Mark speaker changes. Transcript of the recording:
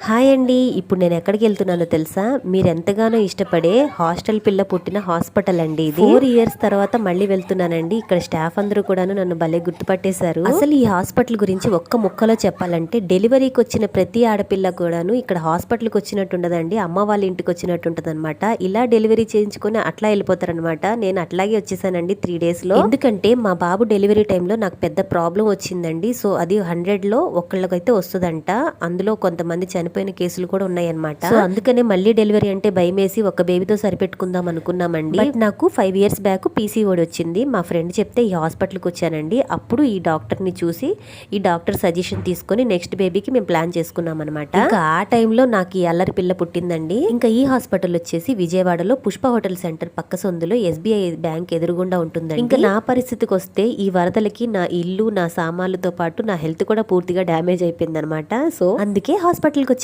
Speaker 1: Hi అండి. ఇప్పుడు నేను ఎక్కడికి వెళ్తున్నానో తెలుసా? మీరు ఎంతగానో ఇష్టపడే హాస్టల్ పిల్ల పుట్టిన హాస్పిటల్ అండి ఇది. 4 ఇయర్స్ తర్వాత మళ్ళీ వెళ్తున్నానండి. ఇక్కడ స్టాఫ్ అందరూ కూడాను నన్ను భలే గుర్తుపట్టేశారు. అసలు ఈ హాస్పిటల్ గురించి ఒక్క ముక్కలో చెప్పాలంటే, డెలివరీకి వచ్చిన ప్రతి ఆడపిల్ల కూడాను ఇక్కడ హాస్పిటల్కి వచ్చినట్టు ఉండదండి, అమ్మ వాళ్ళ ఇంటికి వచ్చినట్టు ఉంటది అనమాట. ఇలా డెలివరీ చేయించుకుని అట్లా వెళ్ళిపోతారనమాట. నేను అట్లాగే వచ్చేసానండి 3 days లో. ఎందుకంటే మా బాబు డెలివరీ టైంలో నాకు పెద్ద ప్రాబ్లం వచ్చిందండి. సో అది 100లో ఒకళ్ళకైతే వస్తుందంట. అందులో కొంతమంది చనిపోయిన కేసులు కూడా ఉన్నాయన్నమాట. సో అందుకనే మళ్ళీ డెలివరీ అంటే భయమేసి ఒక బేబీతో సరిపెట్టుకుందాం అనుకున్నామండి. బట్ నాకు 5 years బ్యాక్ పీసీఓడి వచ్చింది. మా ఫ్రెండ్ చెప్తే ఈ హాస్పిటల్కి వచ్చానండి. అప్పుడు ఈ డాక్టర్ ని చూసి ఈ డాక్టర్ సజెషన్ తీసుకొని నెక్స్ట్ బేబీకి మేము ప్లాన్ చేసుకున్నాం అనమాట. ఇంకా ఆ టైంలో నాకు ఈ అల్లరి పిల్ల పుట్టిందండి. ఇంకా ఈ హాస్పిటల్ వచ్చేసి విజయవాడలో పుష్ప హోటల్ సెంటర్ పక్క సందులో ఎస్బీఐ బ్యాంక్ ఎదురుగుండా ఉంటుందండి. ఇంకా నా పరిస్థితికి వస్తే ఈ వరదలకి నా ఇల్లు, నా సామాన్లతో పాటు నా హెల్త్ కూడా పూర్తిగా డ్యామేజ్ అయిపోయింది అనమాట. సో అందుకే హాస్పిటల్కి